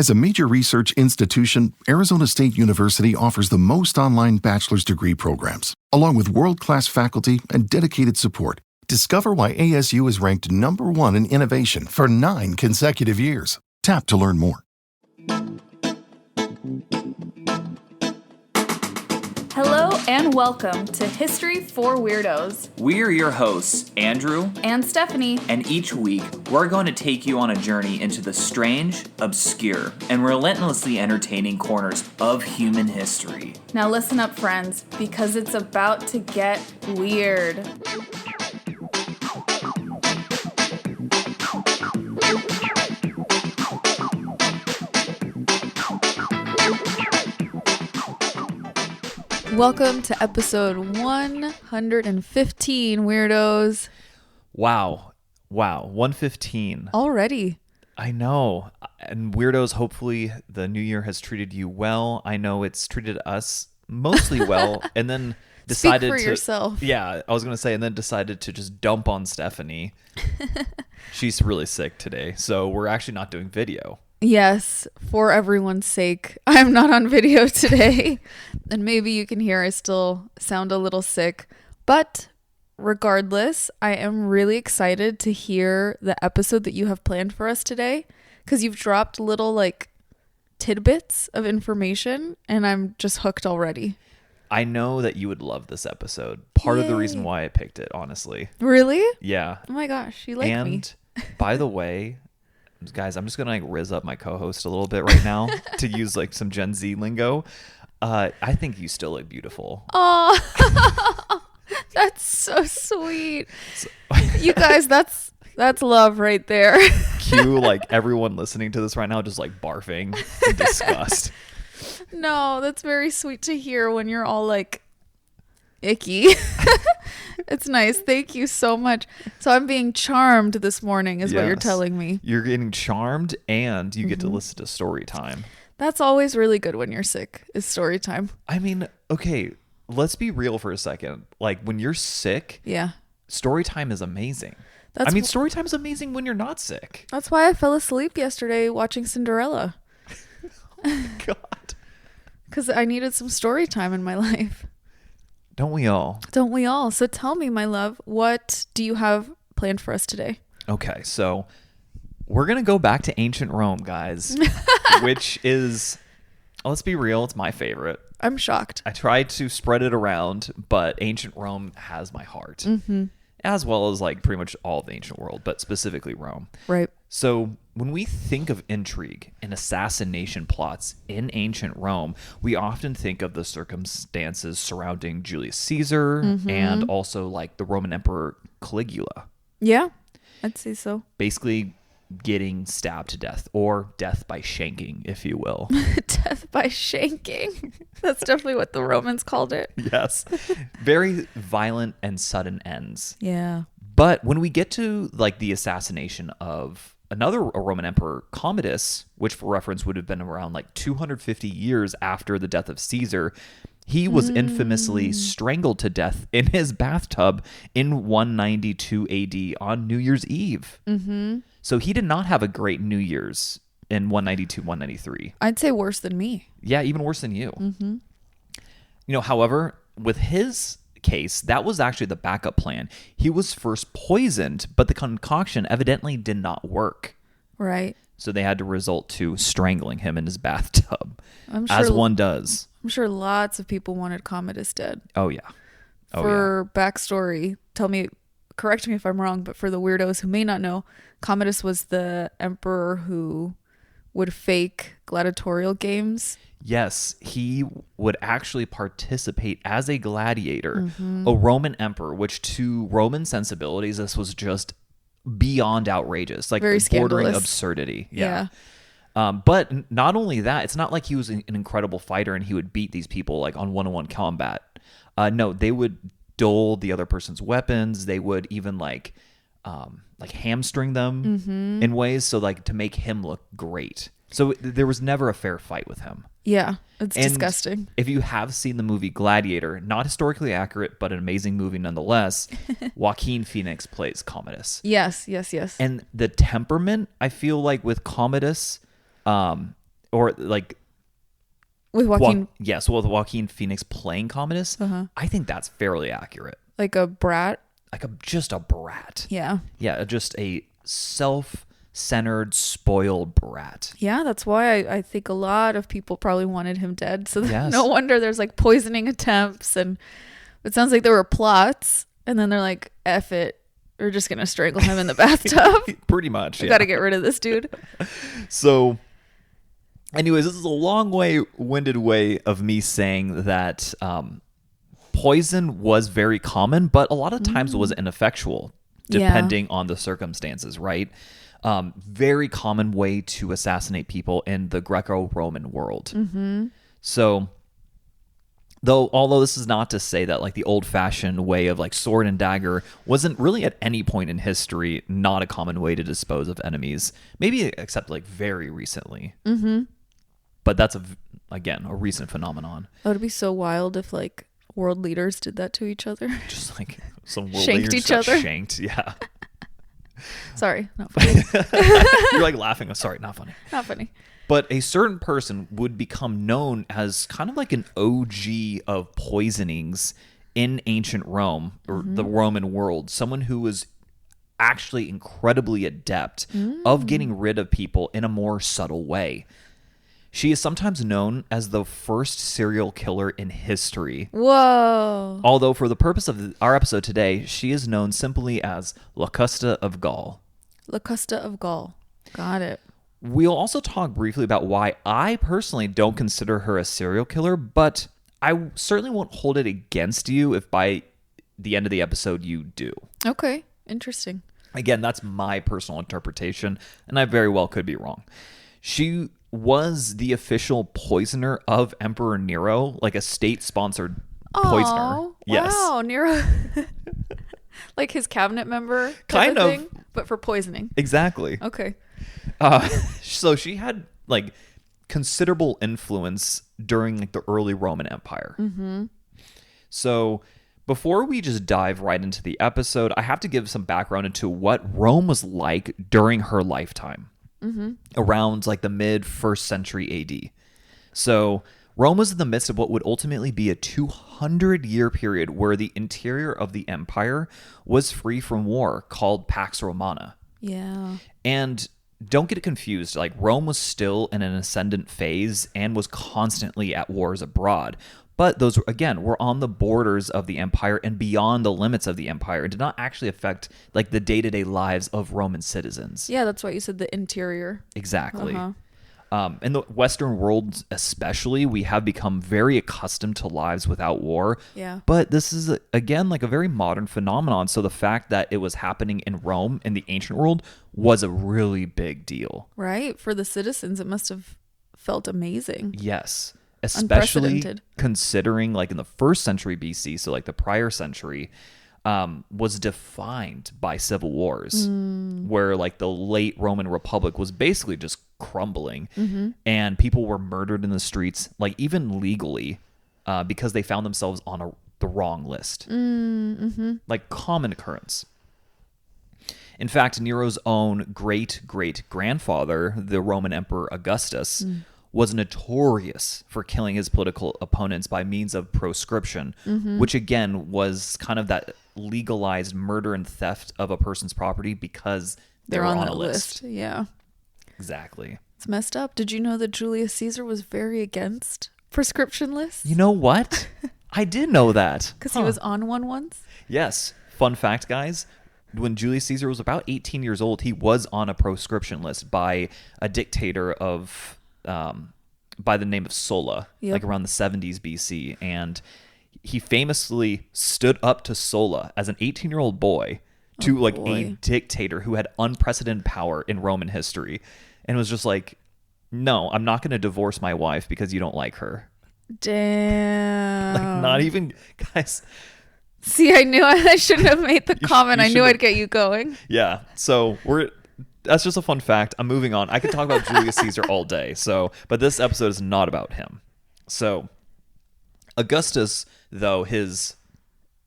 As a major research institution, Arizona State University offers the most online bachelor's degree programs, along with world-class faculty and dedicated support. Discover why ASU is ranked #1 in innovation for 9 consecutive years. Tap to learn more. Hello and welcome to History for Weirdos. We're your hosts, Andrew and Stephanie, and each week we're going to take you on a journey into the strange, obscure, and relentlessly entertaining corners of human history. Now listen up, friends, because it's about to get weird. Welcome to episode 115, Weirdos. Wow, 115. Already. I know. And Weirdos, hopefully the new year has treated you well. I know it's treated us mostly well. And then decided Speak for yourself. Yeah, I was going to say, and then decided to just dump on Stephanie. She's really sick today. So we're actually not doing video. Yes, for everyone's sake, I'm not on video today. And maybe you can hear I still sound a little sick. But regardless, I am really excited to hear the episode that you have planned for us today, because you've dropped little tidbits of information and I'm just hooked already. I know that you would love this episode. Part of the reason why I picked it, honestly. Really? Yeah. Oh my gosh, you like me. And by the way, guys, I'm just gonna riz up my co-host a little bit right now to use some Gen Z lingo. I think you still look beautiful. Oh, that's so sweet. You guys, that's love right there. Cue everyone listening to this right now just barfing in disgust. No, that's very sweet to hear when you're all icky. It's nice. Thank you so much. So I'm being charmed this morning is what you're telling me. You're getting charmed and you get to listen to story time. That's always really good when you're sick, is story time. I mean, okay, let's be real for a second. When you're sick, yeah, story time is amazing. Story time is amazing when you're not sick. That's why I fell asleep yesterday watching Cinderella. Oh my God. Because I needed some story time in my life. Don't we all? Don't we all? So tell me, my love, what do you have planned for us today? Okay, so we're going to go back to ancient Rome, guys, which is, let's be real, it's my favorite. I'm shocked. I tried to spread it around, but ancient Rome has my heart, as well as pretty much all of the ancient world, but specifically Rome. Right. So when we think of intrigue and assassination plots in ancient Rome, we often think of the circumstances surrounding Julius Caesar and also the Roman Emperor Caligula. Yeah, I'd say so. Basically getting stabbed to death, or death by shanking, if you will. Death by shanking. That's definitely what the Romans called it. Yes. Very violent and sudden ends. Yeah. But when we get to the assassination of another Roman emperor, Commodus, which for reference would have been around 250 years after the death of Caesar, he was infamously strangled to death in his bathtub in 192 AD on New Year's Eve. So he did not have a great New Year's in 192, 193. I'd say worse than me. Yeah, even worse than you. However, with his case, that was actually the backup plan. He was first poisoned, but the concoction evidently did not work. Right. So they had to resort to strangling him in his bathtub, I'm sure, as one does. I'm sure lots of people wanted Commodus dead. Oh, yeah. For backstory, correct me if I'm wrong, but for the weirdos who may not know, Commodus was the emperor who would fake gladiatorial games. Yes, he would actually participate as a gladiator, a Roman emperor, which to Roman sensibilities, this was just beyond outrageous, very bordering scandalous. Absurdity. Yeah. But not only that, it's not like he was an incredible fighter and he would beat these people on one-on-one combat. No, they would dull the other person's weapons. They would even hamstring them in ways to make him look great. So there was never a fair fight with him. Yeah, it's disgusting. If you have seen the movie Gladiator, not historically accurate, but an amazing movie nonetheless, Joaquin Phoenix plays Commodus. Yes. And the temperament, I feel like with Commodus, or like with Joaquin, so with Joaquin Phoenix playing Commodus, I think that's fairly accurate. like a brat. Like just a brat. Yeah. Yeah, just a self-centered, spoiled brat. Yeah, that's why I think a lot of people probably wanted him dead. So Yes. no wonder there's like poisoning attempts, and it sounds like there were plots, and then they're like, F it, we're just gonna strangle him in the bathtub. Pretty much. We Yeah. gotta get rid of this dude. So anyways, this is a long-winded way of me saying that poison was very common, but a lot of times it was ineffectual, depending on the circumstances, right? Very common way to assassinate people in the Greco-Roman world. So, although this is not to say that like the old-fashioned way of like sword and dagger wasn't really at any point in history not a common way to dispose of enemies, maybe except like very recently. But that's again a recent phenomenon. That would be so wild if like world leaders did that to each other. Just like some world Shanked leaders each got other. shanked. Yeah. Sorry, not funny. You're like laughing. Oh, sorry, not funny. Not funny. But a certain person would become known as kind of like an OG of poisonings in ancient Rome or the Roman world. Someone who was actually incredibly adept of getting rid of people in a more subtle way. She is sometimes known as the first serial killer in history. Whoa. Although for the purpose of our episode today, she is known simply as Locusta of Gaul. Locusta of Gaul. Got it. We'll also talk briefly about why I personally don't consider her a serial killer, but I certainly won't hold it against you if by the end of the episode you do. Okay. Interesting. Again, that's my personal interpretation, and I very well could be wrong. She was the official poisoner of Emperor Nero, like a state-sponsored poisoner. Oh, Yes. wow. Nero. Like his cabinet member Kind of of. thing, but for poisoning. Exactly. Okay. So she had like considerable influence during like the early Roman Empire. So before we just dive right into the episode, I have to give some background into what Rome was like during her lifetime, around like the mid 1st century AD. So Rome was in the midst of what would ultimately be a 200-year period where the interior of the empire was free from war, called Pax Romana. Yeah. And don't get it confused, like Rome was still in an ascendant phase and was constantly at wars abroad. But those, again, were on the borders of the empire and beyond the limits of the empire. It did not actually affect like the day-to-day lives of Roman citizens. Yeah, that's why you said the interior. Exactly. In the Western world especially, we have become very accustomed to lives without war. Yeah. But this is, again, like a very modern phenomenon. So the fact that it was happening in Rome in the ancient world was a really big deal. Right. For the citizens, it must have felt amazing. Yes. Especially Unprecedented. considering like in the 1st century BC, so like the prior century, was defined by civil wars, where like the late Roman Republic was basically just crumbling, and people were murdered in the streets, like even legally, because they found themselves on the wrong list. Like common occurrence. In fact, Nero's own great-great-grandfather, the Roman Emperor Augustus, was notorious for killing his political opponents by means of proscription, which again was kind of that legalized murder and theft of a person's property because they're on a list. Yeah. Exactly. It's messed up. Did you know that Julius Caesar was very against prescription lists? You know what? I did know that. Because he was on one once? Yes. Fun fact, guys. When Julius Caesar was about 18 years old, he was on a proscription list by a dictator of by the name of Sulla, like around the 70s BC. And he famously stood up to Sulla as an 18-year-old boy to a dictator who had unprecedented power in Roman history, and was just like, no, I'm not going to divorce my wife because you don't like her. Damn. Like, not even, guys. See, I knew I shouldn't have made the comment. I knew I'd have. get you going. Yeah. So that's just a fun fact. I'm moving on. I could talk about Julius Caesar all day. But this episode is not about him. So Augustus, though, his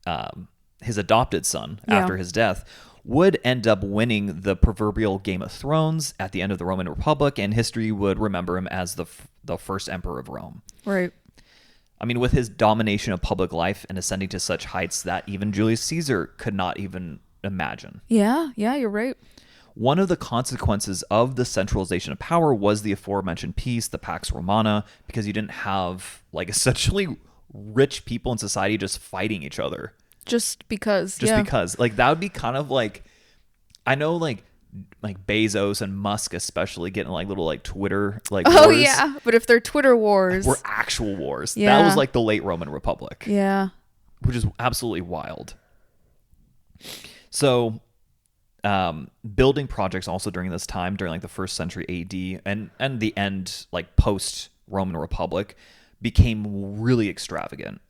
adopted son after his death, would end up winning the proverbial Game of Thrones at the end of the Roman Republic, and history would remember him as the first emperor of Rome. Right. I mean, with his domination of public life and ascending to such heights that even Julius Caesar could not even imagine. Yeah, you're right. One of the consequences of the centralization of power was the aforementioned peace, the Pax Romana, because you didn't have like essentially rich people in society just fighting each other. Just because. Like that would be kind of like, I know like Bezos and Musk especially getting like little like Twitter like Oh wars yeah, but if they're Twitter wars. were actual wars. Yeah. That was like the late Roman Republic. Yeah. Which is absolutely wild. So building projects also during this time, during like the 1st century AD and the end, like post Roman Republic, became really extravagant.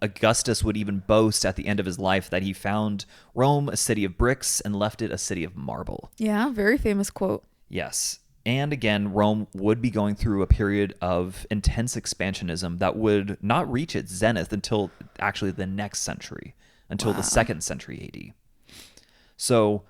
Augustus would even boast at the end of his life that he found Rome a city of bricks and left it a city of marble. Yeah, very famous quote. Yes. And again, Rome would be going through a period of intense expansionism that would not reach its zenith until actually the next century, until the 2nd century AD. So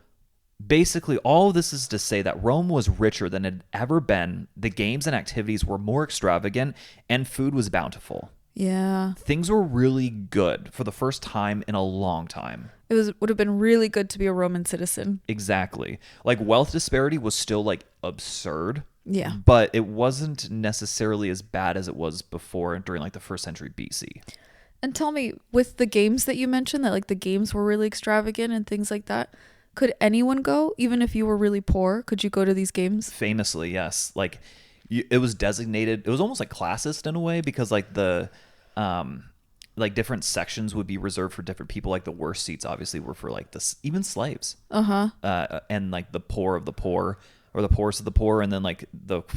basically, all of this is to say that Rome was richer than it had ever been. The games and activities were more extravagant, and food was bountiful. Yeah. Things were really good for the first time in a long time. Would have been really good to be a Roman citizen. Exactly. Like wealth disparity was still like absurd. Yeah. But it wasn't necessarily as bad as it was before during like the 1st century BC. And tell me, with the games that you mentioned, that like the games were really extravagant and things like that, could anyone go, even if you were really poor? Could you go to these games? Famously, yes. Like it was designated, it was almost like classist in a way, because like the like different sections would be reserved for different people. Like the worst seats obviously were for like this, even slaves. And like the poor of the poor, or the poorest of the poor, and then like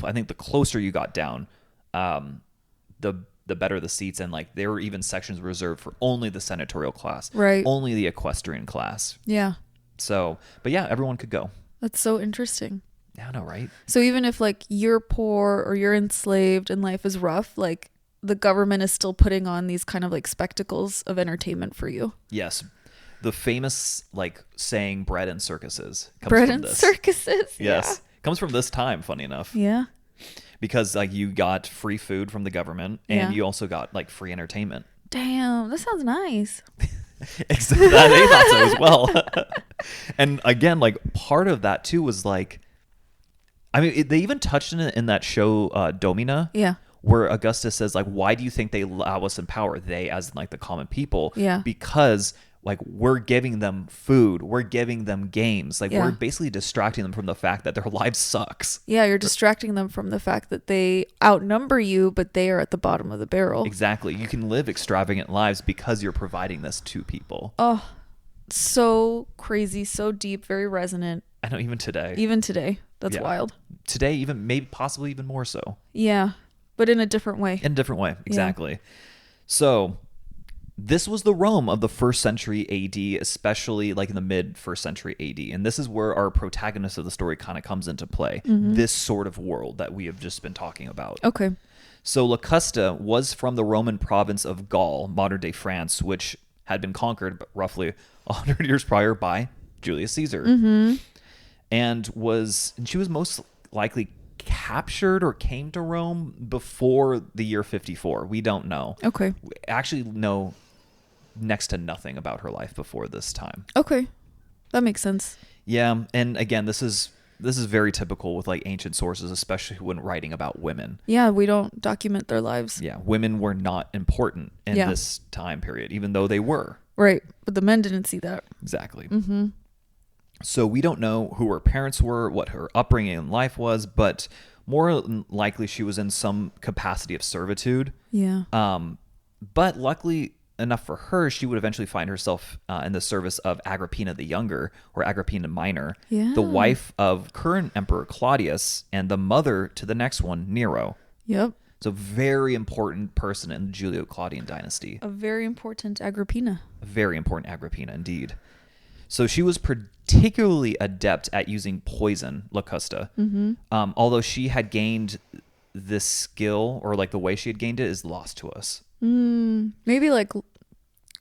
I think the closer you got down, the better the seats, and like there were even sections reserved for only the senatorial class, right? Only the equestrian class. Yeah. So, but yeah, everyone could go. That's so interesting. Yeah, I know, right? So even if like you're poor or you're enslaved and life is rough, like the government is still putting on these kind of like spectacles of entertainment for you. Yes. The famous like saying bread and circuses comes bread from and this. Circuses. Yes. Comes from this time, funny enough. Yeah. Because like you got free food from the government, and you also got like free entertainment. Damn, that sounds nice. Exactly. They thought so as well. And again, like part of that too was like, I mean, they even touched on it in that show Domina. Yeah. Where Augustus says like, why do you think they allow us in power? They, as like the common people. Yeah. Because like we're giving them food, we're giving them games, like we're basically distracting them from the fact that their lives sucks. Yeah, you're distracting them from the fact that they outnumber you, but they are at the bottom of the barrel. Exactly. You can live extravagant lives because you're providing this to people. Oh, so crazy, so deep, very resonant. I know, even today. That's wild. Today, even maybe possibly even more so. Yeah, but in a different way. Exactly. Yeah. So this was the Rome of the 1st century AD, especially like in the mid 1st century AD. And this is where our protagonist of the story kind of comes into play. Mm-hmm. This sort of world that we have just been talking about. Okay. So Locusta was from the Roman province of Gaul, modern day France, which had been conquered roughly 100 years prior by Julius Caesar. Mm-hmm. And she was most likely captured or came to Rome before the year 54. We don't know. Okay. We actually know next to nothing about her life before this time. Okay. That makes sense. Yeah, and again, this is very typical with like ancient sources, especially when writing about women. Yeah, we don't document their lives. Yeah, women were not important in this time period, even though they were. Right, but the men didn't see that. Exactly. Mm-hmm. So we don't know who her parents were, what her upbringing in life was, but more likely she was in some capacity of servitude. Yeah. But luckily enough for her, she would eventually find herself in the service of Agrippina the Younger, or Agrippina Minor, the wife of current Emperor Claudius and the mother to the next one, Nero. Yep. So very important person in the Julio-Claudian dynasty. A very important Agrippina. A very important Agrippina indeed. So she was particularly adept at using poison, Locusta. Mm-hmm. Although she had gained this skill, or like the way she had gained it, is lost to us. Maybe like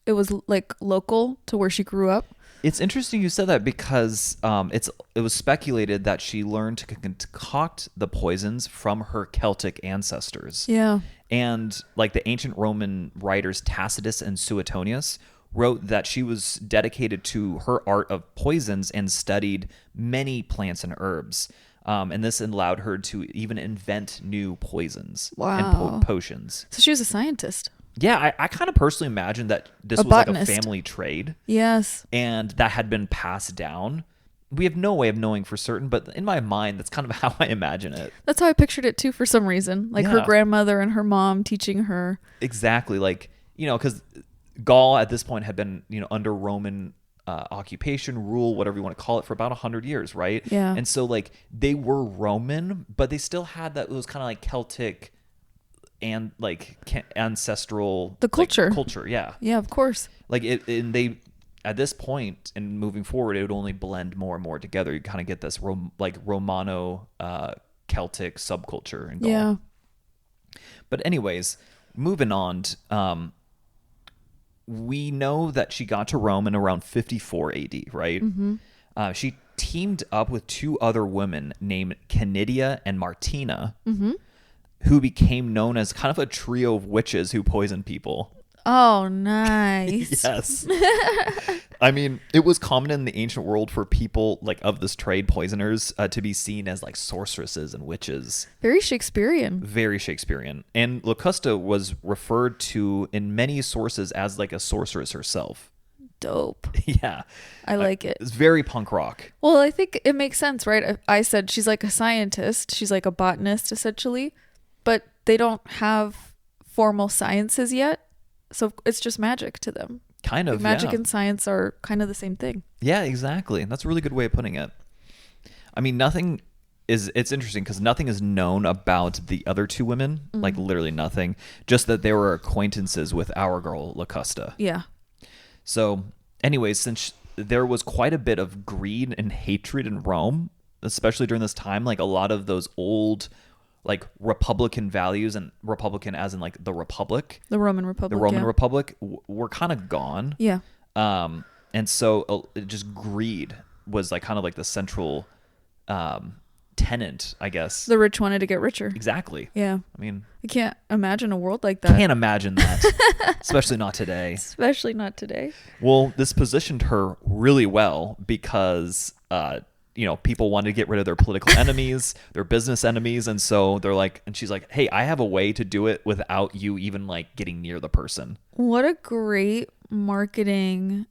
it was like local to where she grew up. It's interesting you said that because it was speculated that she learned to concoct the poisons from her Celtic ancestors. Yeah. And like the ancient Roman writers Tacitus and Suetonius wrote that she was dedicated to her art of poisons and studied many plants and herbs. And this allowed her to even invent new poisons Wow. and potions. So she was a scientist. Yeah, I kind of personally imagined that this A was like botanist. a family trade Yes. and that had been passed down. We have no way of knowing for certain, but in my mind, that's kind of how I imagine it. That's how I pictured it too for some reason. Like her Yeah. grandmother and her mom teaching her. Exactly. Like, because Gaul at this point had been, under Roman occupation, rule, whatever you want to call it, for about 100 years, right? Yeah. And so, like, they were Roman, but they still had that, it was kind of like Celtic and, like, ancestral... The culture. Like, culture, yeah. Yeah, of course. Like, and they... At this point, and moving forward, it would only blend more and more together. You kind of get this Romano Celtic subculture in Gaul. Yeah. But anyways, moving on. We know that she got to Rome in around 54 AD, right? Mm-hmm. She teamed up with two other women named Canidia and Martina, who became known as kind of a trio of witches who poisoned people. Oh, nice. Yes. I mean, it was common in the ancient world for people like of this trade, poisoners, to be seen as like sorceresses and witches. Very Shakespearean. Very Shakespearean. And Locusta was referred to in many sources as like a sorceress herself. Dope. Yeah. I like it. It's very punk rock. Well, I think it makes sense, right? I said she's like a scientist. She's like a botanist, essentially. But they don't have formal sciences yet. So it's just magic to them. Kind of, Like magic yeah. and science are kind of the same thing. Yeah, exactly. That's a really good way of putting it. I mean, it's interesting because nothing is known about the other two women, like literally nothing, just that they were acquaintances with our girl, Locusta. Yeah. So anyways, since there was quite a bit of greed and hatred in Rome, especially during this time, like a lot of those old like Republican values, and Republican as in like the Republic, The Roman Republic. the Roman yeah. Republic were kind of gone. Yeah. And so just greed was like kind of like the central tenant, I guess. The rich wanted to get richer. Exactly. Yeah. I mean, I can't imagine a world like that. can't imagine that, especially not today. Especially not today. Well, this positioned her really well because, people wanted to get rid of their political enemies, their business enemies. And so they're like, and she's like, hey, I have a way to do it without you even like getting near the person. What a great marketing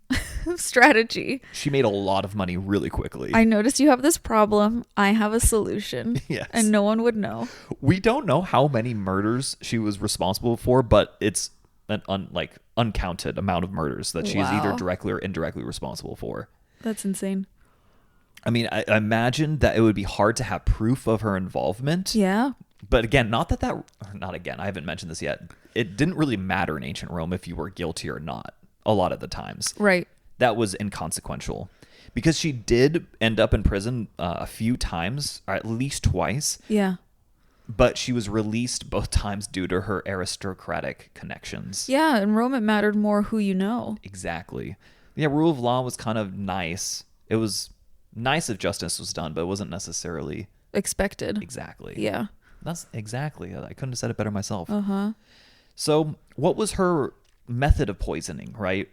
strategy. She made a lot of money really quickly. I noticed you have this problem. I have a solution. Yes. And no one would know. We don't know how many murders she was responsible for, but it's an uncounted amount of murders that she's either Wow. directly or indirectly responsible for. That's insane. I mean, I imagine that it would be hard to have proof of her involvement. Yeah. But again, not again, I haven't mentioned this yet. It didn't really matter in ancient Rome if you were guilty or not, a lot of the times. Right. That was inconsequential. Because she did end up in prison a few times, or at least twice. Yeah. But she was released both times due to her aristocratic connections. Yeah. In Rome, it mattered more who you know. Exactly. Yeah, rule of law was kind of nice. It was nice if justice was done, but it wasn't necessarily Expected. exactly. Yeah. That's exactly. I couldn't have said it better myself. Uh-huh. So what was her method of poisoning, right?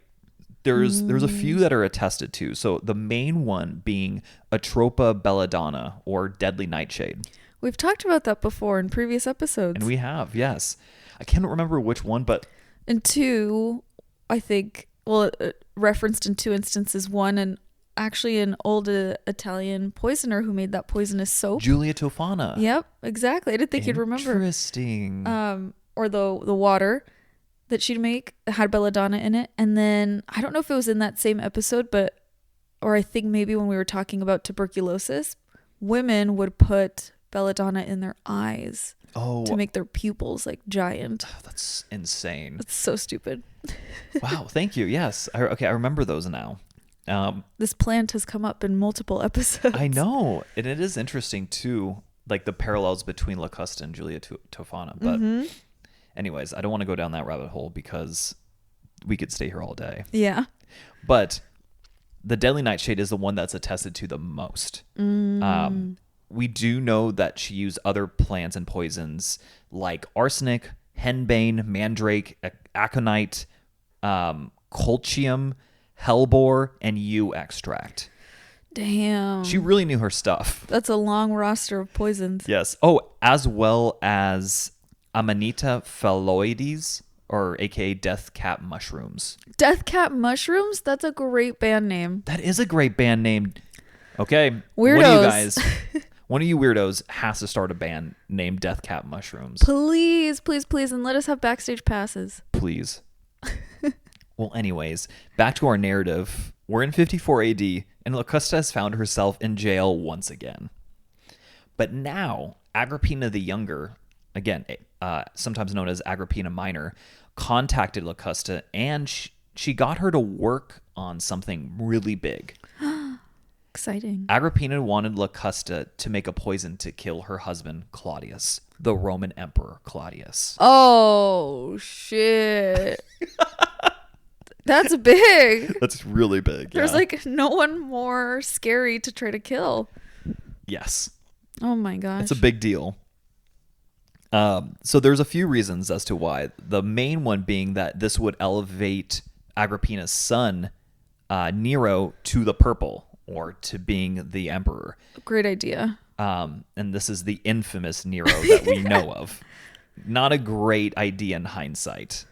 There's a few that are attested to. So the main one being Atropa belladonna, or deadly nightshade. We've talked about that before in previous episodes. And we have, yes. I can't remember which one, but And two, I think, well, referenced in two instances. One, and actually an old Italian poisoner who made that poisonous soap. Julia Tofana. Yep, exactly. I didn't think you'd remember. Interesting. Or the water that she'd make had belladonna in it. And then I don't know if it was in that same episode, or I think maybe when we were talking about tuberculosis, women would put belladonna in their eyes to make their pupils like giant. That's insane. It's so stupid. Wow, thank you. Yes. I remember those now. This plant has come up in multiple episodes. I know. And it is interesting too, like the parallels between Locusta and Julia Tofana. But anyways, I don't want to go down that rabbit hole because we could stay here all day. Yeah. But the deadly nightshade is the one that's attested to the most. We do know that she used other plants and poisons like arsenic, henbane, mandrake, aconite, colchium, hellebore, and yew extract. Damn. She really knew her stuff. That's a long roster of poisons. Yes. Oh, as well as Amanita phalloides, or aka death cap mushrooms. Death Cap Mushrooms? That's a great band name. That is a great band name. Okay. Weirdos. One of you weirdos has to start a band named Death Cap Mushrooms. Please, please, please, and let us have backstage passes. Please. Well, anyways, back to our narrative. We're in 54 AD, and Locusta has found herself in jail once again. But now, Agrippina the Younger, again, sometimes known as Agrippina Minor, contacted Locusta, and she got her to work on something really big. Exciting. Agrippina wanted Locusta to make a poison to kill her husband, Claudius, the Roman Emperor Claudius. Oh, shit. That's big. That's really big. There's yeah. like no one more scary to try to kill. Yes. Oh my gosh. It's a big deal. So there's a few reasons as to why. The main one being that this would elevate Agrippina's son, Nero, to the purple, or to being the emperor. Great idea. And this is the infamous Nero that we know of. Not a great idea in hindsight.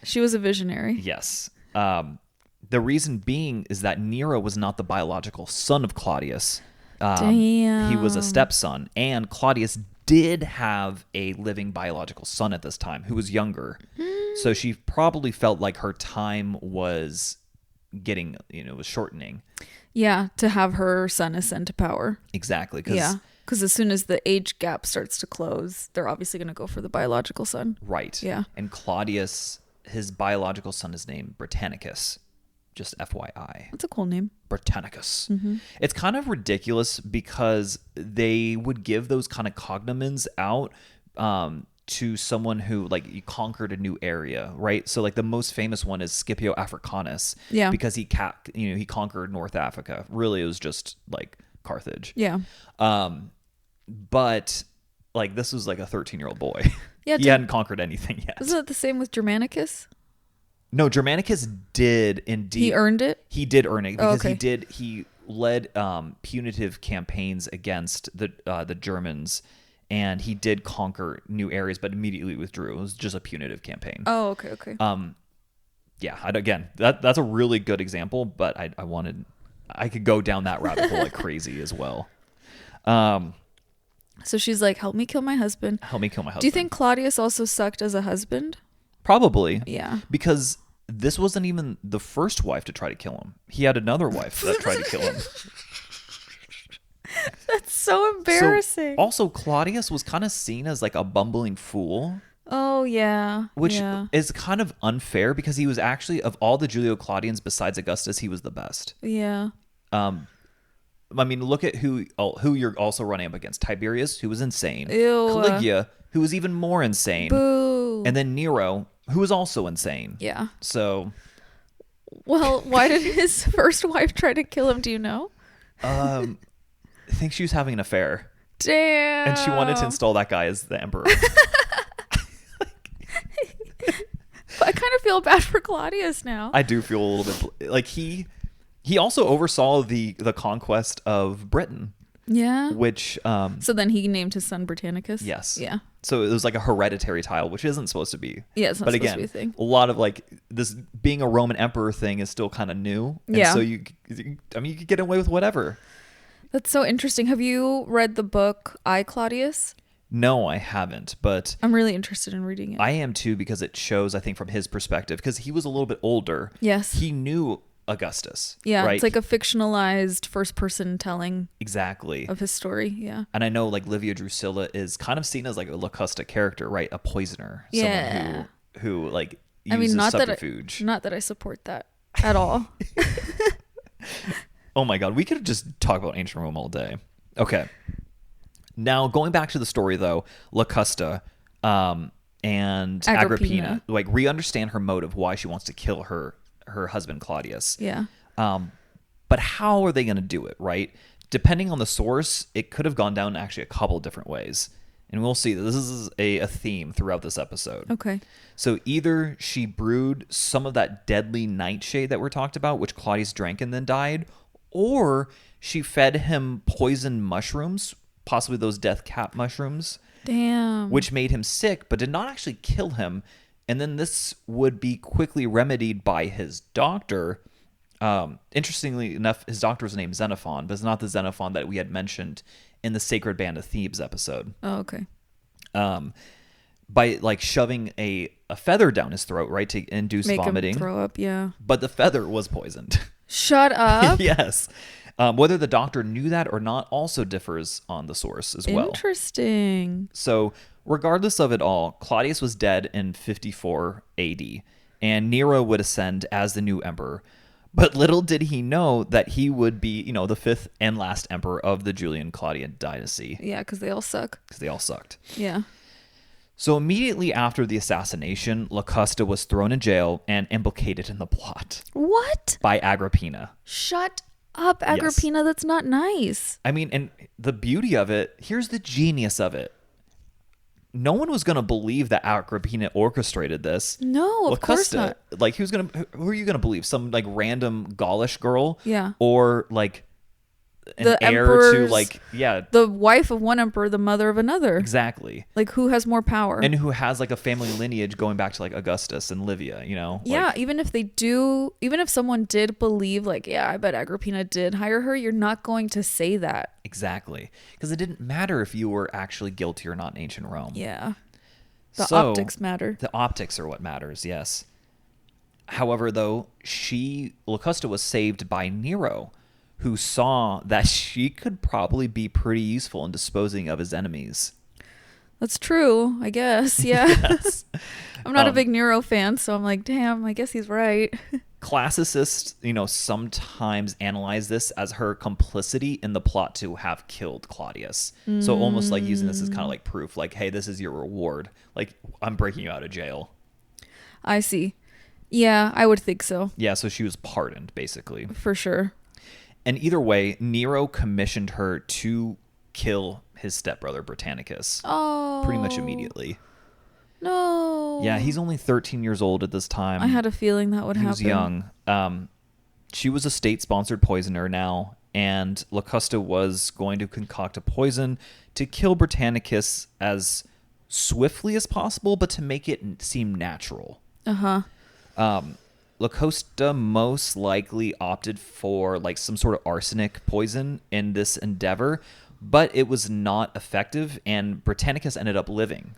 She was a visionary. Yes. The reason being is that Nero was not the biological son of Claudius. Damn. He was a stepson, and Claudius did have a living biological son at this time who was younger. So she probably felt like her time was getting, was shortening. Yeah, to have her son ascend to power. Exactly. Yeah, because as soon as the age gap starts to close, they're obviously going to go for the biological son. Right. Yeah. And Claudius, his biological son is named Britannicus. Just FYI. That's a cool name. Britannicus. It's kind of ridiculous because they would give those kind of cognomens out to someone who you conquered a new area, right? So the most famous one is Scipio Africanus. Yeah. Because he he conquered North Africa. Really, it was just Carthage. Yeah. But this was a 13-year-old boy. Yeah. He hadn't conquered anything yet. Isn't it the same with Germanicus? No, Germanicus did indeed. He earned it? He did earn it because Oh, okay. he led punitive campaigns against the Germans, and he did conquer new areas, but immediately withdrew. It was just a punitive campaign. Oh, okay. Yeah. Again, that's a really good example, but I could go down that rabbit hole like crazy as well. So she's like, help me kill my husband. Help me kill my husband. Do you think Claudius also sucked as a husband? Probably. Yeah. Because this wasn't even the first wife to try to kill him. He had another wife that tried to kill him. That's so embarrassing. So, also, Claudius was kind of seen as a bumbling fool. Oh, yeah. Which yeah. is kind of unfair because he was actually, of all the Julio-Claudians besides Augustus, he was the best. Yeah. Look at who you're also running up against. Tiberius, who was insane. Ew. Caligula, who was even more insane. Boo. And then Nero, who was also insane. Yeah. So. Well, why did his first wife try to kill him? Do you know? I think she was having an affair. Damn. And she wanted to install that guy as the emperor. But I kind of feel bad for Claudius now. I do feel a little bit he also oversaw the conquest of Britain. Yeah. Which so then he named his son Britannicus. Yes. Yeah. So it was a hereditary title, which isn't supposed to be. Yeah, it's not but supposed again, to be a thing. a lot of this being a Roman emperor thing is still kind of new. And yeah. So you could get away with whatever. That's so interesting. Have you read the book I, Claudius? No, I haven't, but I'm really interested in reading it. I am too, because it shows, I think, from his perspective, because he was a little bit older. Yes. He knew Augustus. Yeah, right? it's like a fictionalized first-person telling exactly of his story. Yeah. And I know Livia Drusilla is kind of seen as a Locusta character, right? A poisoner. Yeah. Someone who uses subterfuge. Not that I support that at all. Oh my God, we could just talk about ancient Rome all day. Okay. Now, going back to the story, though, Locusta and Agrippina, we understand her motive, why she wants to kill her husband, Claudius. Yeah. But how are they going to do it, right? Depending on the source, it could have gone down actually a couple different ways. And we'll see. This is a theme throughout this episode. Okay. So either she brewed some of that deadly nightshade that we're talked about, which Claudius drank and then died, or she fed him poisoned mushrooms, possibly those death cap mushrooms. Damn. Which made him sick, but did not actually kill him. And then this would be quickly remedied by his doctor. Interestingly enough, his doctor was named Xenophon, but it's not the Xenophon that we had mentioned in the Sacred Band of Thebes episode. Oh, okay. By like shoving a feather down his throat, right, to induce Make vomiting. him throw up, yeah. But the feather was poisoned. Shut up. Yes. Whether the doctor knew that or not also differs on the source as well. Interesting. So regardless of it all, Claudius was dead in 54 AD, and Nero would ascend as the new emperor. But little did he know that he would be, the fifth and last emperor of the Julian-Claudian dynasty. Yeah, because they all suck. Because they all sucked. Yeah. So immediately after the assassination, Locusta was thrown in jail and implicated in the plot. What? By Agrippina. Shut up, Agrippina. Yes. That's not nice. I mean, and the beauty of it, here's the genius of it. No one was going to believe that Agrippina orchestrated this. No, of course not. Like, who are you going to believe? Some, like, random Gaulish girl? Yeah. Or, like, the heir to, like, the wife of one emperor, the mother of another. Exactly. Like, who has more power? And who has, like, a family lineage going back to, like, Augustus and Livia, Yeah, like, even if someone did believe, like, yeah, I bet Agrippina did hire her, you're not going to say that. Exactly. Because it didn't matter if you were actually guilty or not in ancient Rome. Yeah. The optics matter. The optics are what matters, yes. However, though, Locusta was saved by Nero, who saw that she could probably be pretty useful in disposing of his enemies. That's true, I guess. Yeah. Yes. I'm not a big Nero fan, so I'm like, damn, I guess he's right. Classicists, sometimes analyze this as her complicity in the plot to have killed Claudius. So almost like using this as kind of like proof, like, hey, this is your reward. Like, I'm breaking you out of jail. I see. Yeah, I would think so. Yeah, so she was pardoned, basically. For sure. And either way, Nero commissioned her to kill his stepbrother Britannicus. Oh. Pretty much immediately. No. Yeah, he's only 13 years old at this time. I had a feeling that would happen. He was young. She was a state-sponsored poisoner now, and Locusta was going to concoct a poison to kill Britannicus as swiftly as possible, but to make it seem natural. Uh-huh. Locusta most likely opted for like some sort of arsenic poison in this endeavor, but it was not effective, and Britannicus ended up living.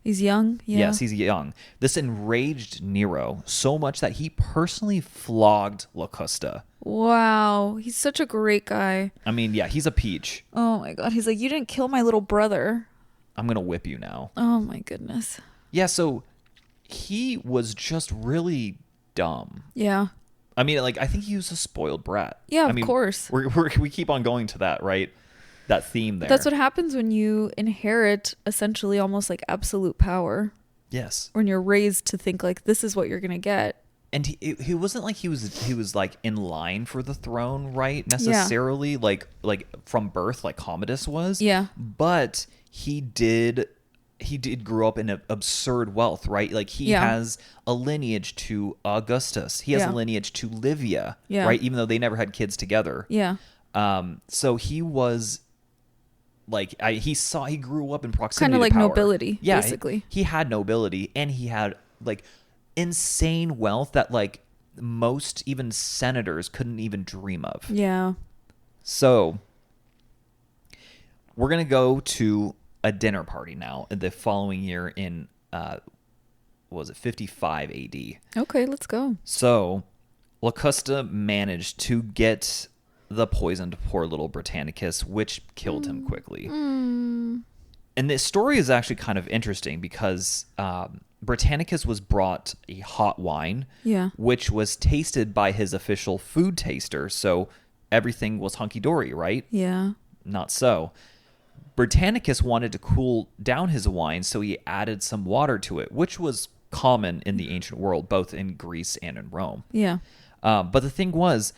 He's young? Yeah. Yes, he's young. This enraged Nero so much that he personally flogged Locusta. Wow. He's such a great guy. I mean, yeah, he's a peach. Oh my God. He's like, you didn't kill my little brother. I'm going to whip you now. Oh my goodness. Yeah, so he was just really dumb. Yeah. I mean, like, I think he was a spoiled brat. Yeah, I mean, of course. We keep on going to that, right? That theme there. That's what happens when you inherit essentially almost like absolute power. Yes. When you're raised to think like this is what you're going to get. And he wasn't like he was like in line for the throne, right? Necessarily, yeah. like from birth, like Commodus was. Yeah. But he did grow up in an absurd wealth, right? Like he has a lineage to Augustus. He has a lineage to Livia, right? Even though they never had kids together. Yeah. So he was like he grew up in proximity kind of like to power. Nobility, basically. He had nobility, and he had like insane wealth that like most even senators couldn't even dream of. Yeah. So we're gonna go to a dinner party now the following year in 55 AD. Okay, let's go. So Locusta managed to get the poisoned poor little Britannicus, which killed him quickly. And this story is actually kind of interesting because Britannicus was brought a hot wine, which was tasted by his official food taster. So everything was hunky-dory, right? Yeah. Not so. Britannicus wanted to cool down his wine, so he added some water to it, which was common in the ancient world, both in Greece and in Rome. Yeah. But the thing was,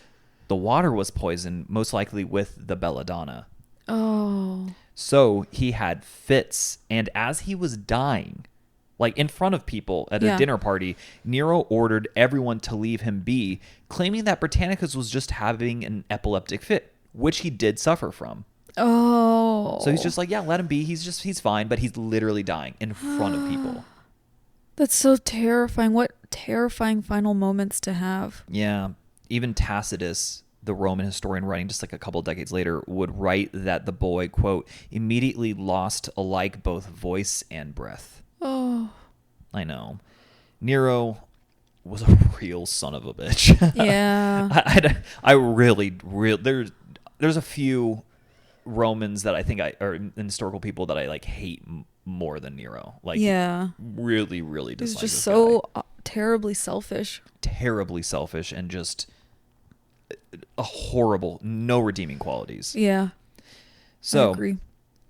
the water was poisoned, most likely with the belladonna. Oh. So he had fits, and as he was dying, like in front of people at a dinner party, Nero ordered everyone to leave him be, claiming that Britannicus was just having an epileptic fit, which he did suffer from. Oh. So he's just like, yeah, let him be. He's fine, but he's literally dying in front of people. That's so terrifying. What terrifying final moments to have. Yeah. Even Tacitus, the Roman historian writing just like a couple of decades later, would write that the boy, quote, immediately lost alike both voice and breath. Oh. I know. Nero was a real son of a bitch. Yeah. I really, there's a few Romans that I think or historical people that I like hate more than Nero. Like, really, really dislike. He's just this so guy. terribly selfish. Terribly selfish and just a horrible, no redeeming qualities. Yeah. So I agree.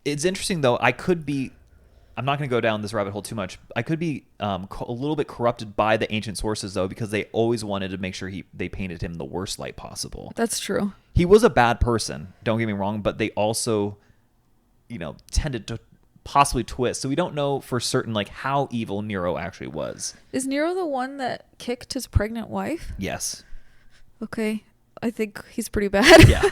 It's interesting though. I'm not going to go down this rabbit hole too much. I could be a little bit corrupted by the ancient sources, though, because they always wanted to make sure they painted him in the worst light possible. That's true. He was a bad person, don't get me wrong, but they also, tended to possibly twist. So we don't know for certain, like, how evil Nero actually was. Is Nero the one that kicked his pregnant wife? Yes. Okay. I think he's pretty bad. Yeah.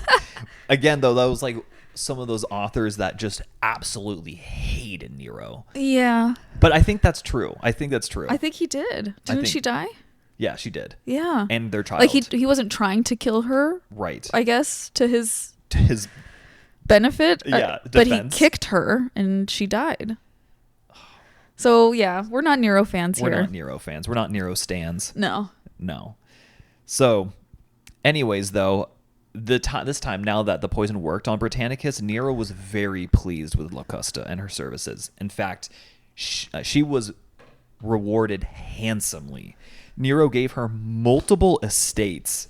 Again, though, that was like some of those authors that just absolutely hated Nero. Yeah. But I think that's true. I think he did. Didn't she die? Yeah, she did. Yeah. And their child. Like he wasn't trying to kill her. Right. I guess to his benefit. Yeah. But he kicked her and she died. So yeah, we're not Nero fans here. We're not Nero fans. We're not Nero stans. No. So, anyways, though, this time now that the poison worked on Britannicus, Nero was very pleased with Locusta and her services. In fact, she was rewarded handsomely. Nero gave her multiple estates,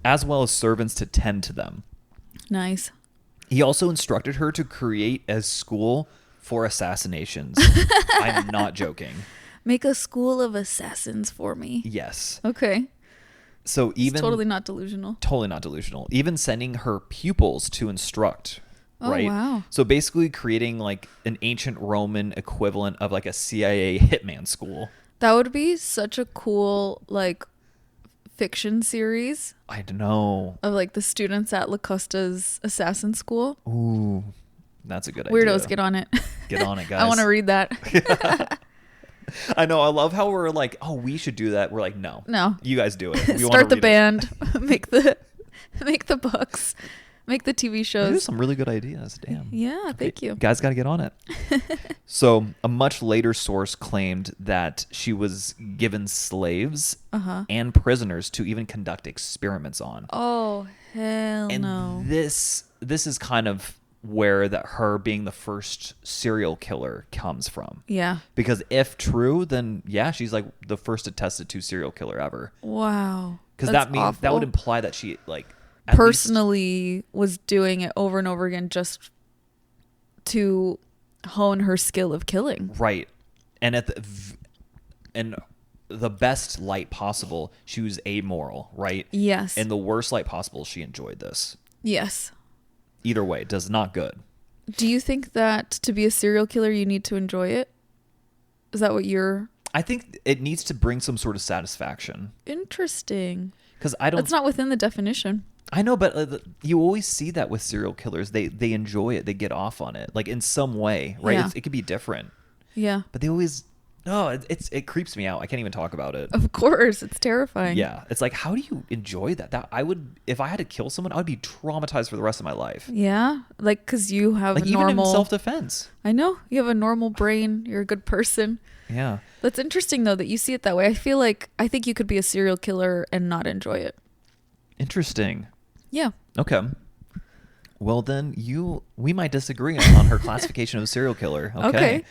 as well as servants to tend to them. Nice. He also instructed her to create a school for assassinations. I'm not joking. Make a school of assassins for me. Yes. Okay. So it's totally not delusional. Totally not delusional. Even sending her pupils to instruct. Right? Oh, wow. So basically creating like an ancient Roman equivalent of like a CIA hitman school. That would be such a cool like fiction series. I don't know. Of like the students at Locusta's assassin school. Ooh, that's a good idea. Weirdos, get on it. Get on it, guys. I want to read that. I know. I love how we're like, oh, we should do that. We're like, no, you guys do it. We Start the band, make the books, make the TV shows. Those are some really good ideas. Damn. Yeah, thank you. Guys got to get on it. So a much later source claimed that she was given slaves and prisoners to even conduct experiments on. Oh, hell no. And this is kind of where that her being the first serial killer comes from. Yeah. Because if true, then yeah, she's like the first attested to serial killer ever. Wow. Because that means awful. That would imply that she like personally was doing it over and over again just to hone her skill of killing. Right. And the best light possible, she was amoral, right? Yes. In the worst light possible, she enjoyed this. Yes. Either way, does not good. Do you think that to be a serial killer, you need to enjoy it? Is that what you're... I think it needs to bring some sort of satisfaction. Interesting. Because I don't... That's not within the definition. I know, but you always see that with serial killers. They enjoy it. They get off on it. Like in some way, right? Yeah. It could be different. Yeah. But they always... No, it creeps me out. I can't even talk about it. Of course, it's terrifying. Yeah, it's like, how do you enjoy that? That I would, if I had to kill someone, I would be traumatized for the rest of my life. Yeah, like because you have like a normal even in self-defense. I know you have a normal brain. You're a good person. Yeah, that's interesting though that you see it that way. I think you could be a serial killer and not enjoy it. Interesting. Yeah. Okay. Well, then we might disagree on her classification of a serial killer. Okay.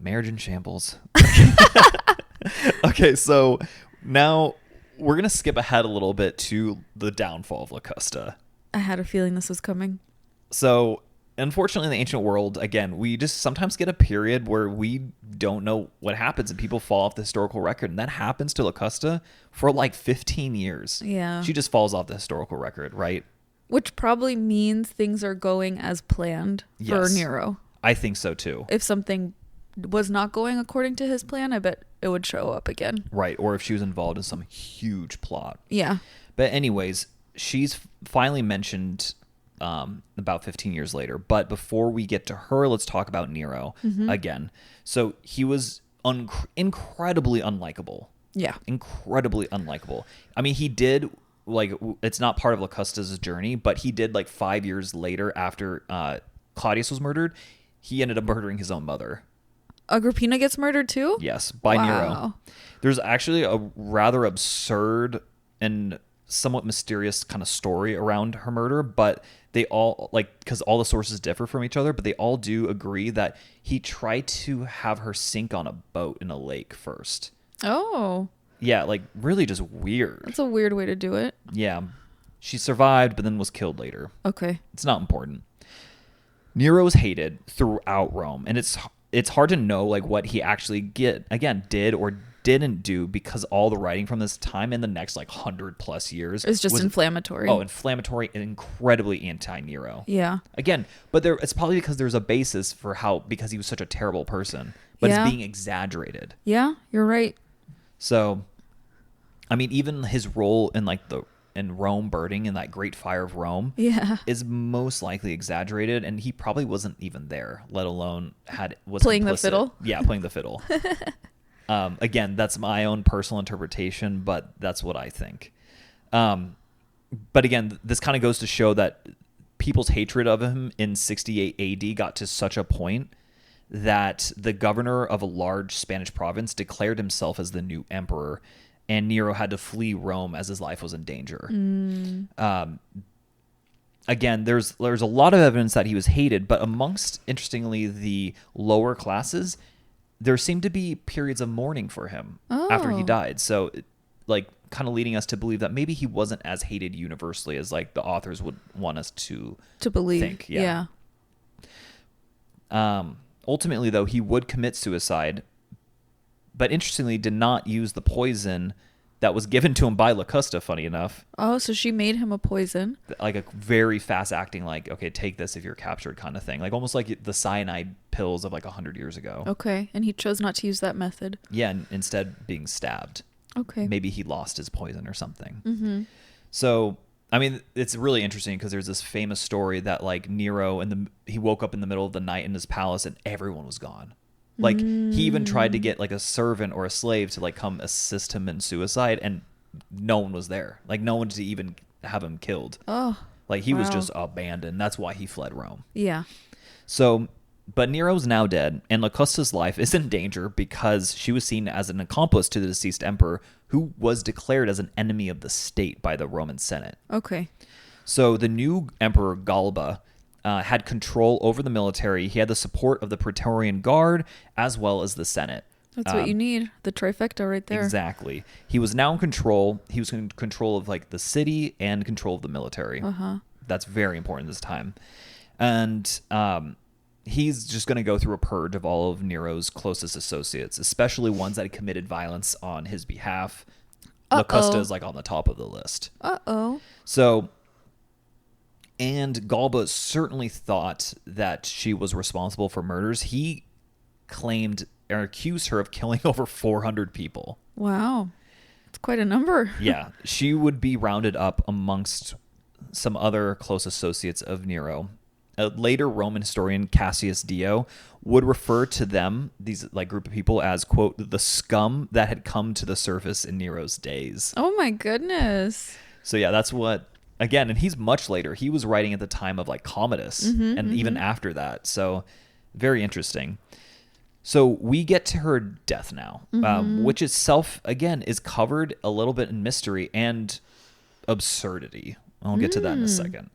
Marriage in shambles. Okay, so now we're going to skip ahead a little bit to the downfall of Locusta. I had a feeling this was coming. So, unfortunately, in the ancient world, again, we just sometimes get a period where we don't know what happens, and people fall off the historical record. And that happens to Locusta for like 15 years. Yeah. She just falls off the historical record, right? Which probably means things are going as planned for Yes. Nero. I think so too. If something was not going according to his plan, I bet it would show up again. Right. Or if she was involved in some huge plot. Yeah. But anyways, she's finally mentioned about 15 years later. But before we get to her, let's talk about Nero again. So he was incredibly unlikable. Yeah. Incredibly unlikable. I mean, he did, like, it's not part of Locusta's journey, but he did, like, 5 years later after Claudius was murdered, he ended up murdering his own mother. Agrippina gets murdered too? Yes, by Nero. There's actually a rather absurd and somewhat mysterious kind of story around her murder, but they all, like, because all the sources differ from each other, but they all do agree that he tried to have her sink on a boat in a lake first. Oh. Yeah, like, really just weird. That's a weird way to do it. Yeah. She survived, but then was killed later. Okay. It's not important. Nero was hated throughout Rome, and it's hard to know, like, what he actually did or didn't do, because all the writing from this time in the next, like, 100+ years It's just inflammatory. Oh, inflammatory and incredibly anti-Nero. Yeah. Again, but it's probably because there's a basis for because he was such a terrible person, but Yeah. it's being exaggerated. Yeah, you're right. So, I mean, even his role in, like, in Rome burning, in that Great Fire of Rome, Yeah. is most likely exaggerated, and he probably wasn't even there, let alone was Playing the complicit. fiddle? Yeah, playing the fiddle. Again, that's my own personal interpretation, but that's what I think. But again, this kind of goes to show that people's hatred of him in 68 AD got to such a point that the governor of a large Spanish province declared himself as the new emperor, and Nero had to flee Rome as his life was in danger. Again, there's a lot of evidence that he was hated, but amongst, interestingly, the lower classes, there seemed to be periods of mourning for him after he died. So, like, kind of leading us to believe that maybe he wasn't as hated universally as, like, the authors would want us to believe. think. Yeah. Ultimately, though, he would commit suicide, but interestingly did not use the poison that was given to him by Locusta, funny enough. Oh, so she made him a poison. Like a very fast acting, like, okay, take this if you're captured kind of thing. Like almost like the cyanide pills of like 100 years ago. Okay. And he chose not to use that method. Yeah, and instead being stabbed. Okay. Maybe he lost his poison or something. Mm-hmm. So, I mean, it's really interesting because there's this famous story that, like, Nero, he woke up in the middle of the night in his palace and everyone was gone. Like, he even tried to get, like, a servant or a slave to, like, come assist him in suicide, and no one was there. Like, no one to even have him killed. Oh. Like, he was wow. just abandoned. That's why he fled Rome. Yeah. So, but Nero's now dead, and Locusta's life is in danger because she was seen as an accomplice to the deceased emperor, who was declared as an enemy of the state by the Roman Senate. Okay. So the new emperor Galba had control over the military. He had the support of the Praetorian Guard as well as the Senate. That's what you need. The trifecta right there. Exactly. He was now in control. He was in control of, like, the city and control of the military. Uh-huh. That's very important this time. And he's just going to go through a purge of all of Nero's closest associates, especially ones that had committed violence on his behalf. Locusta is, like, on the top of the list. Uh-oh. So, and Galba certainly thought that she was responsible for murders. He claimed or accused her of killing over 400 people. Wow. It's quite a number. Yeah. She would be rounded up amongst some other close associates of Nero. A later Roman historian, Cassius Dio, would refer to them, these, like, group of people, as, quote, the scum that had come to the surface in Nero's days. Oh my goodness. So yeah, that's what, again, and he's much later. He was writing at the time of, like, Commodus, and even after that. So very interesting. So we get to her death now, which itself, again, is covered a little bit in mystery and absurdity. I'll get to that in a second.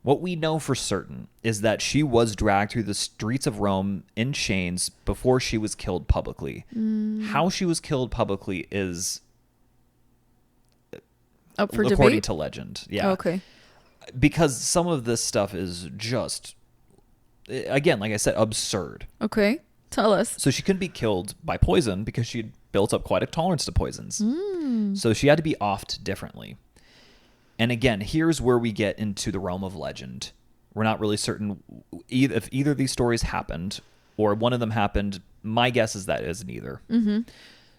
What we know for certain is that she was dragged through the streets of Rome in chains before she was killed publicly. How she was killed publicly is up for according debate? to legend. Yeah. Okay. Because some of this stuff is just, again, like I said, absurd. Okay. Tell us. So she couldn't be killed by poison because she had built up quite a tolerance to poisons. So she had to be offed differently. And again, here's where we get into the realm of legend. We're not really certain if either of these stories happened or one of them happened. My guess is that is neither.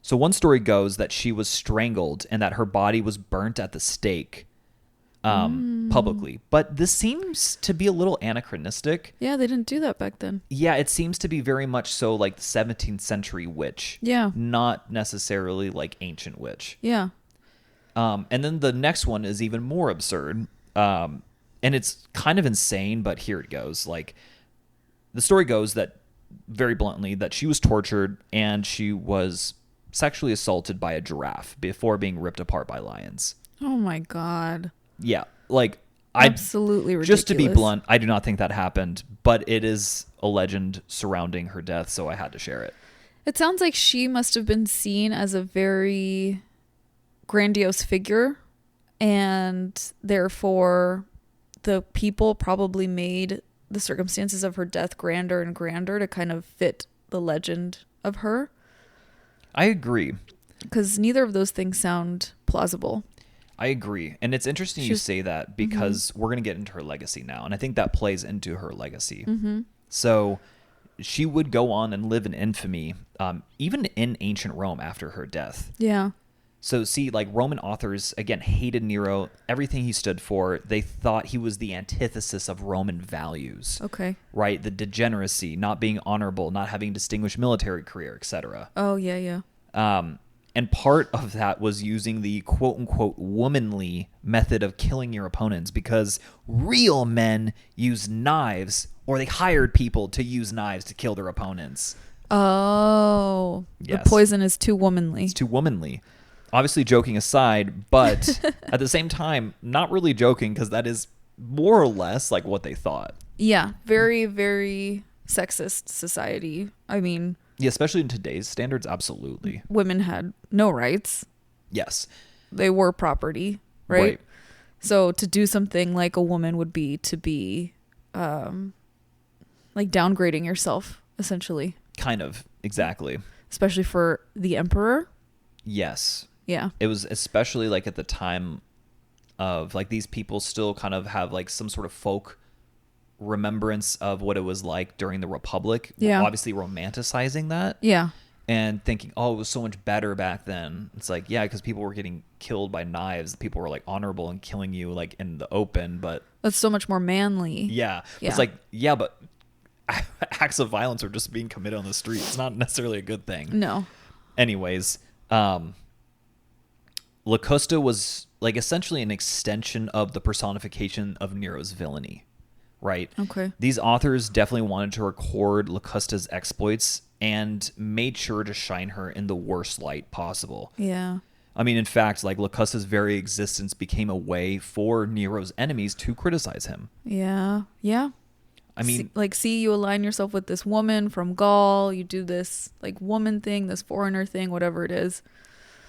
So one story goes that she was strangled and that her body was burnt at the stake publicly. But this seems to be a little anachronistic. Yeah, they didn't do that back then. Yeah, it seems to be very much so like the 17th century witch. Yeah. Not necessarily like ancient witch. Yeah. And then the next one is even more absurd. And it's kind of insane, but here it goes. Like, the story goes that, very bluntly, that she was tortured and she was sexually assaulted by a giraffe before being ripped apart by lions. Oh my God. Yeah, like Absolutely ridiculous. Just to be blunt, I do not think that happened, but it is a legend surrounding her death, so I had to share it. It sounds like she must have been seen as a very grandiose figure, and therefore the people probably made the circumstances of her death grander and grander to kind of fit the legend of her. I agree. Because neither of those things sound plausible. I agree. And it's interesting you say that because we're going to get into her legacy now. And I think that plays into her legacy. So she would go on and live in infamy, even in ancient Rome after her death. Yeah. So see, like Roman authors, again, hated Nero, everything he stood for. They thought he was the antithesis of Roman values. Okay. Right? The degeneracy, not being honorable, not having distinguished military career, etc. Oh, yeah, yeah. And part of that was using the quote-unquote womanly method of killing your opponents because real men use knives, or they hired people to use knives to kill their opponents. Oh. Yes. The poison is too womanly. It's too womanly. Obviously, joking aside, but at the same time, not really joking because that is more or less like what they thought. Yeah. Very, very sexist society. I mean... Yeah, especially in today's standards, absolutely. Women had no rights. Yes. They were property, right? So to do something like a woman would be to be like downgrading yourself, essentially. Kind of, exactly. Especially for the emperor. Yes. Yeah. It was especially like at the time of like these people still kind of have like some sort of folk remembrance of what it was like during the Republic. Yeah. Obviously romanticizing that. Yeah. And thinking, oh, it was so much better back then. It's like, yeah, because people were getting killed by knives. People were like honorable and killing you like in the open, but that's so much more manly. Yeah. Yeah. It's like, yeah, but acts of violence are just being committed on the street. It's not necessarily a good thing. No. Anyways, Locusta was like essentially an extension of the personification of Nero's villainy. Right. Okay. These authors definitely wanted to record Locusta's exploits and made sure to shine her in the worst light possible. Yeah. I mean, in fact, like Locusta's very existence became a way for Nero's enemies to criticize him. Yeah. Yeah. I mean, see, you align yourself with this woman from Gaul. You do this like woman thing, this foreigner thing, whatever it is.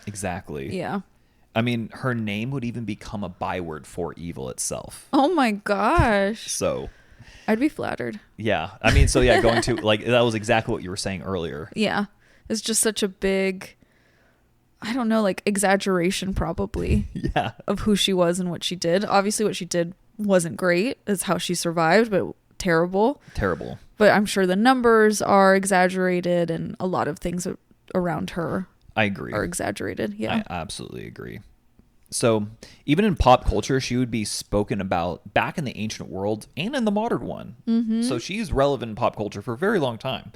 Exactly. Yeah. I mean, her name would even become a byword for evil itself. Oh my gosh. So I'd be flattered. Yeah. I mean, so yeah, going to like, that was exactly what you were saying earlier. Yeah. It's just such a big, I don't know, like exaggeration probably. Yeah. Of who she was and what she did. Obviously what she did wasn't great. It's how she survived, but terrible. Terrible. But I'm sure the numbers are exaggerated and a lot of things around her. I agree. Are exaggerated. Yeah. I absolutely agree. So even in pop culture, she would be spoken about back in the ancient world and in the modern one. Mm-hmm. So she's relevant in pop culture for a very long time.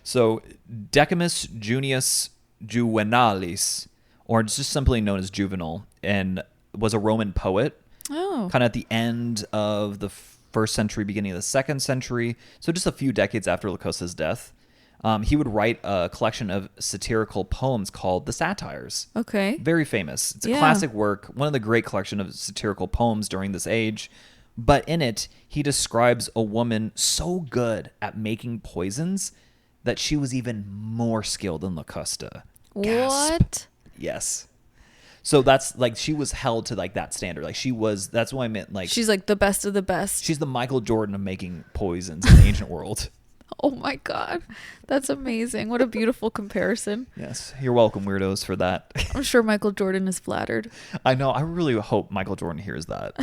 So Decimus Junius Juvenalis, or just simply known as Juvenal, and was a Roman poet. Oh. Kind of at the end of the 1st century, beginning of the 2nd century. So just a few decades after Locusta's death. He would write a collection of satirical poems called The Satires. Okay. Very famous. It's a classic work, one of the great collection of satirical poems during this age. But in it, he describes a woman so good at making poisons that she was even more skilled than Locusta. Gasp. What? Yes. So that's like, she was held to like that standard. Like she was, that's what I meant. Like she's like the best of the best. She's the Michael Jordan of making poisons in the ancient world. Oh my God. That's amazing. What a beautiful comparison. Yes, you're welcome, weirdos, for that. I'm sure Michael Jordan is flattered. I know. I really hope Michael Jordan hears that.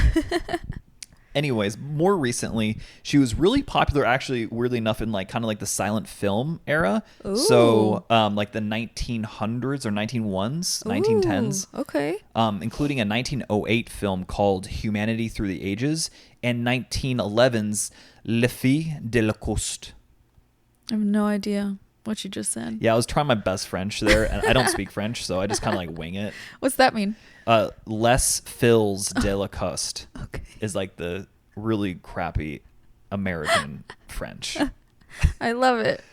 Anyways, more recently, she was really popular, actually, weirdly enough, in like kind of like the silent film era. Ooh. So, like the 1900s or 1901s, 1910s. Okay. Including a 1908 film called Humanity Through the Ages and 1911's Les Filles de Locusta. I have no idea what you just said. Yeah, I was trying my best French there, and I don't speak French, so I just kind of like wing it. What's that mean? Les Filles de Locusta Okay. is like the really crappy American French. I love it.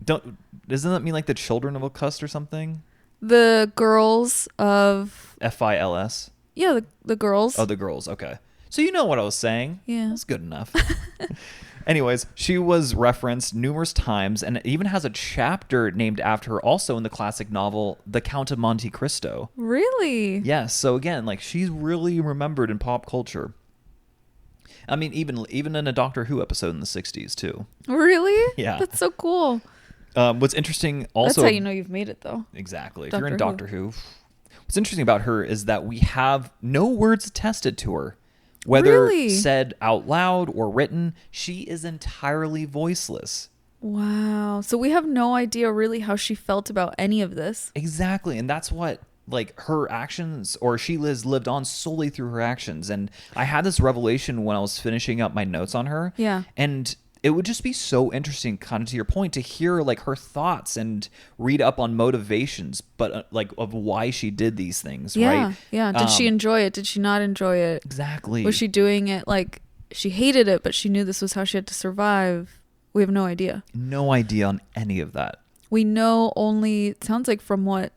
Doesn't that mean like the children of Locusta or something? The girls of... FILS? Yeah, the girls. Oh, the girls. Okay. So you know what I was saying. Yeah. That's good enough. Anyways, she was referenced numerous times and even has a chapter named after her also in the classic novel The Count of Monte Cristo. Really? Yes. So again, like she's really remembered in pop culture. I mean, even in a Doctor Who episode in the 60s too. Really? Yeah. That's so cool. What's interesting also... That's how you know you've made it, though. Exactly. If Doctor you're in Who. Doctor Who. What's interesting about her is that we have no words attested to her. Whether Really? said out loud or written, she is entirely voiceless. Wow. So we have no idea really how she felt about any of this. Exactly. And that's what, like, her actions, or she has lived on solely through her actions. And I had this revelation when I was finishing up my notes on her. Yeah. And it would just be so interesting, kind of to your point, to hear like her thoughts and read up on motivations, but like of why she did these things, Yeah. right? Yeah. Did she enjoy it? Did she not enjoy it? Exactly. Was she doing it like she hated it, but she knew this was how she had to survive? We have no idea. No idea on any of that. We know only, it sounds like, from what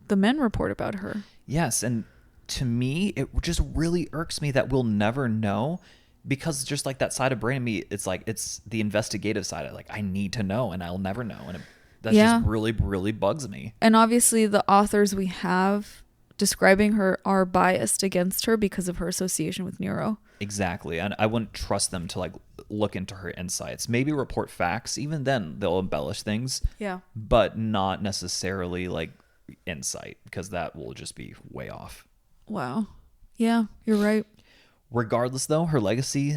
the men report about her. Yes, and to me, it just really irks me that we'll never know, because just like that side of brain in me, it's like it's the investigative side. Like I need to know, and I'll never know, and that just really, really bugs me. And obviously, the authors we have describing her are biased against her because of her association with Nero. Exactly, and I wouldn't trust them to like look into her insights. Maybe report facts. Even then, they'll embellish things. Yeah, but not necessarily like insight, because that will just be way off. Wow. Yeah, you're right. Regardless, though, her legacy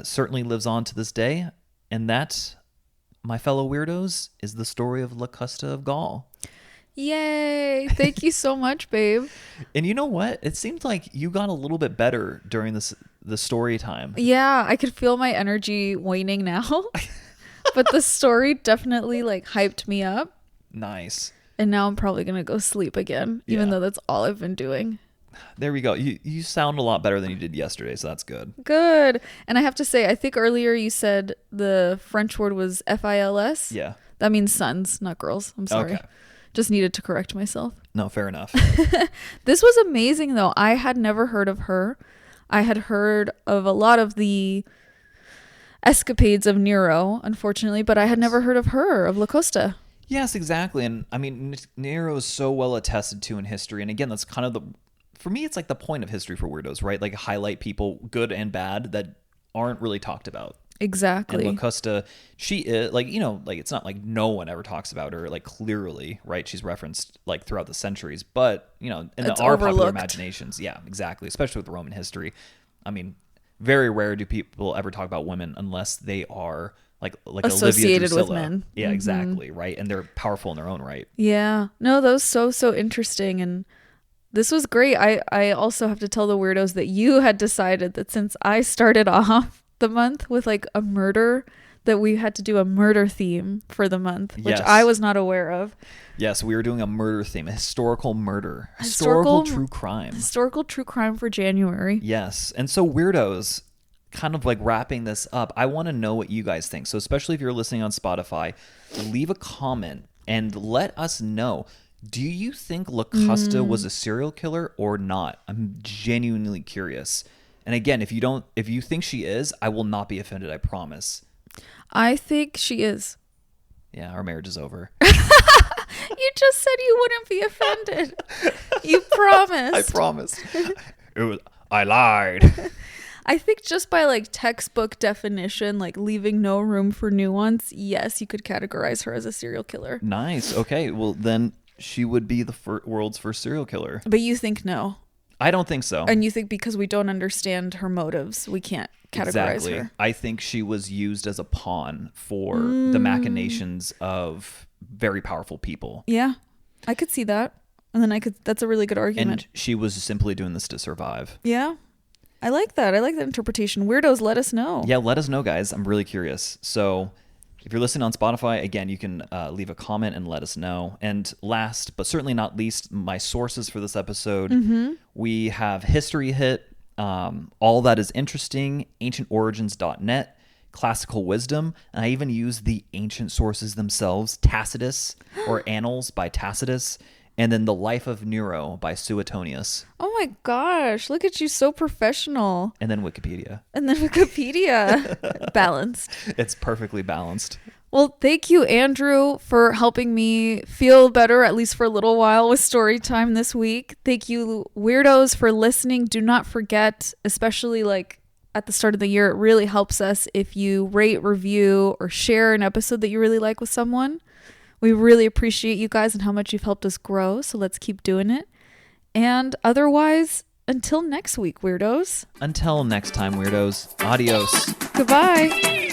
certainly lives on to this day, and that, my fellow weirdos, is the story of Locusta of Gaul. Yay! Thank you so much, babe. And you know what? It seemed like you got a little bit better during the story time. Yeah, I could feel my energy waning now, but the story definitely like hyped me up. Nice. And now I'm probably gonna go sleep again, even Yeah. though that's all I've been doing. There we go. You sound a lot better than you did yesterday, so that's good. Good. And I have to say, I think earlier you said the French word was FILS. Yeah. That means sons, not girls. I'm sorry. Okay. Just needed to correct myself. No, fair enough. This was amazing, though. I had never heard of her. I had heard of a lot of the escapades of Nero, unfortunately, but I had never heard of her, of Locusta. Yes, exactly. And I mean, Nero is so well attested to in history. And again, that's kind of for me, it's like the point of history for weirdos, right? Like highlight people, good and bad, that aren't really talked about. Exactly. And Locusta, she is like, you know, like it's not like no one ever talks about her, like clearly, right? She's referenced like throughout the centuries, but you know, in our popular imaginations, yeah, exactly. Especially with Roman history. I mean, very rare do people ever talk about women unless they are like associated Olivia with men. Yeah, exactly, right? And they're powerful in their own right. Yeah. No, that was so interesting. And this was great. I also have to tell the weirdos that you had decided that since I started off the month with like a murder, that we had to do a murder theme for the month, which Yes. I was not aware of. Yes, we were doing a murder theme, a historical murder, historical true crime. Historical true crime for January. Yes. And so weirdos, kind of like wrapping this up, I want to know what you guys think. So especially if you're listening on Spotify, leave a comment and let us know. Do you think Locusta was a serial killer or not? I'm genuinely curious. And again, if you think she is, I will not be offended, I promise. I think she is. Yeah, our marriage is over. You just said you wouldn't be offended. You promised. I promised. I lied. I think just by like textbook definition, like leaving no room for nuance, yes, you could categorize her as a serial killer. Nice. Okay. Well, then she would be the world's first serial killer. But you think no. I don't think so. And you think because we don't understand her motives, we can't categorize her. I think she was used as a pawn for the machinations of very powerful people. Yeah, I could see that. And then that's a really good argument. And she was simply doing this to survive. Yeah. I like that. I like that interpretation. Weirdos, let us know. Yeah, let us know, guys. I'm really curious. So if you're listening on Spotify, again, you can leave a comment and let us know. And last, but certainly not least, my sources for this episode. We have History Hit, All That Is Interesting, ancientorigins.net, Classical Wisdom, and I even use the ancient sources themselves, Tacitus or Annals by Tacitus, and then The Life of Nero by Suetonius. Oh my gosh, look at you, so professional. And then Wikipedia. And then Wikipedia. Balanced. It's perfectly balanced. Well, thank you, Andrew, for helping me feel better, at least for a little while, with story time this week. Thank you, Weirdos, for listening. Do not forget, especially like at the start of the year, it really helps us if you rate, review, or share an episode that you really like with someone. We really appreciate you guys and how much you've helped us grow, so let's keep doing it. And otherwise, until next week, Weirdos. Until next time, Weirdos. Adios. Goodbye.